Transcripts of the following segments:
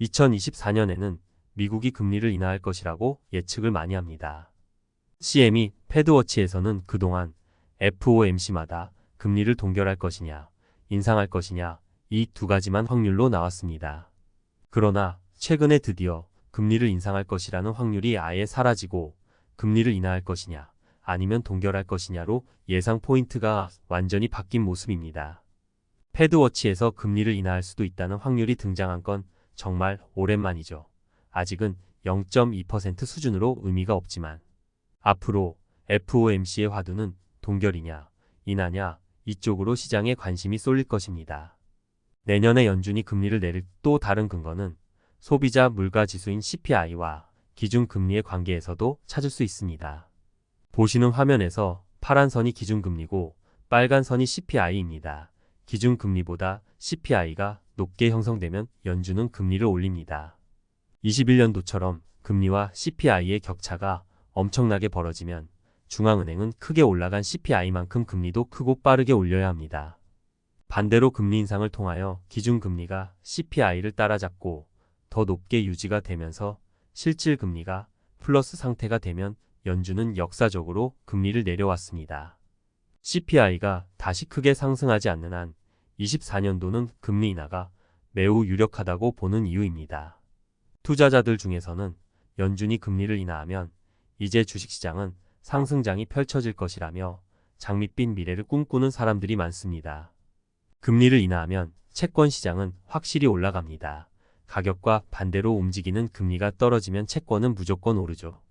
2024년에는 미국이 금리를 인하할 것이라고 예측을 많이 합니다. CME 패드워치에서는 그동안 FOMC마다 금리를 동결할 것이냐, 인상할 것이냐 이 두 가지만 확률로 나왔습니다. 그러나 최근에 드디어 금리를 인상할 것이라는 확률이 아예 사라지고 금리를 인하할 것이냐, 아니면 동결할 것이냐로 예상 포인트가 완전히 바뀐 모습입니다. 패드워치에서 금리를 인하할 수도 있다는 확률이 등장한 건 정말 오랜만이죠. 아직은 0.2% 수준으로 의미가 없지만 앞으로 FOMC의 화두는 동결이냐, 인하냐 이쪽으로 시장에 관심이 쏠릴 것입니다. 내년에 연준이 금리를 내릴 또 다른 근거는 소비자 물가 지수인 CPI와 기준금리의 관계에서도 찾을 수 있습니다. 보시는 화면에서 파란 선이 기준금리고 빨간 선이 CPI입니다. 기준금리보다 CPI가 높게 형성되면 연준은 금리를 올립니다. 21년도처럼 금리와 CPI의 격차가 엄청나게 벌어지면 중앙은행은 크게 올라간 CPI만큼 금리도 크고 빠르게 올려야 합니다. 반대로 금리 인상을 통하여 기준금리가 CPI를 따라잡고 더 높게 유지가 되면서 실질금리가 플러스 상태가 되면 연준은 역사적으로 금리를 내려왔습니다. CPI가 다시 크게 상승하지 않는 한 24년도는 금리 인하가 매우 유력하다고 보는 이유입니다. 투자자들 중에서는 연준이 금리를 인하하면 이제 주식시장은 상승장이 펼쳐질 것이라며 장밋빛 미래를 꿈꾸는 사람들이 많습니다. 금리를 인하하면 채권시장은 확실히 올라갑니다. 가격과 반대로 움직이는 금리가 떨어지면 채권은 무조건 오르죠.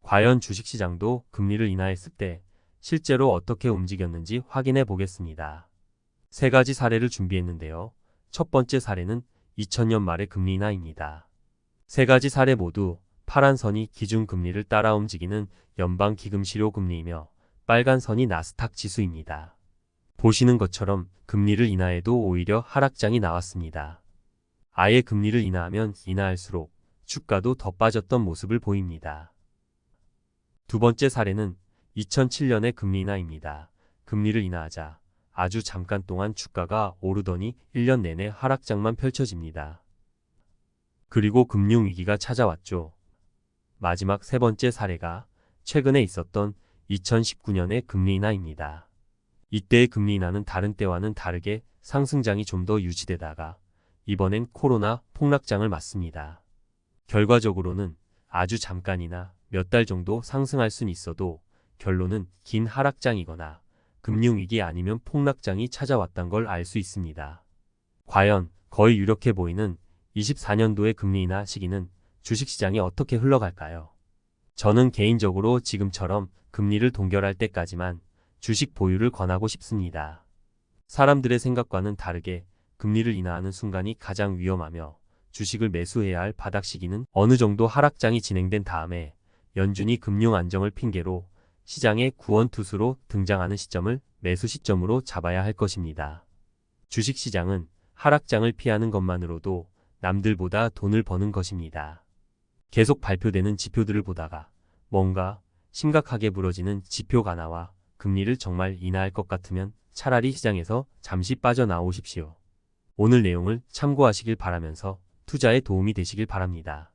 과연 주식시장도 금리를 인하했을 때 실제로 어떻게 움직였는지 확인해 보겠습니다. 세 가지 사례를 준비했는데요. 첫 번째 사례는 2000년 말의 금리 인하입니다. 세 가지 사례 모두 파란 선이 기준금리를 따라 움직이는 연방기금실효금리이며 빨간 선이 나스닥 지수입니다. 보시는 것처럼 금리를 인하해도 오히려 하락장이 나왔습니다. 아예 금리를 인하하면 인하할수록 주가도 더 빠졌던 모습을 보입니다. 두 번째 사례는 2007년의 금리 인하입니다. 금리를 인하하자 아주 잠깐 동안 주가가 오르더니 1년 내내 하락장만 펼쳐집니다. 그리고 금융위기가 찾아왔죠. 마지막 세 번째 사례가 최근에 있었던 2019년의 금리 인하입니다. 이때의 금리 인하는 다른 때와는 다르게 상승장이 좀 더 유지되다가 이번엔 코로나 폭락장을 맞습니다. 결과적으로는 아주 잠깐이나 몇 달 정도 상승할 순 있어도 결론은 긴 하락장이거나 금융위기 아니면 폭락장이 찾아왔단 걸 알 수 있습니다. 과연 거의 유력해 보이는 24년도의 금리 인하 시기는 주식시장이 어떻게 흘러갈까요? 저는 개인적으로 지금처럼 금리를 동결할 때까지만 주식 보유를 권하고 싶습니다. 사람들의 생각과는 다르게 금리를 인하하는 순간이 가장 위험하며 주식을 매수해야 할 바닥 시기는 어느 정도 하락장이 진행된 다음에 연준이 금융 안정을 핑계로 시장의 구원투수로 등장하는 시점을 매수 시점으로 잡아야 할 것입니다. 주식시장은 하락장을 피하는 것만으로도 남들보다 돈을 버는 것입니다. 계속 발표되는 지표들을 보다가 뭔가 심각하게 부러지는 지표 가나와 금리를 정말 인하할 것 같으면 차라리 시장에서 잠시 빠져나오십시오. 오늘 내용을 참고하시길 바라면서 투자에 도움이 되시길 바랍니다.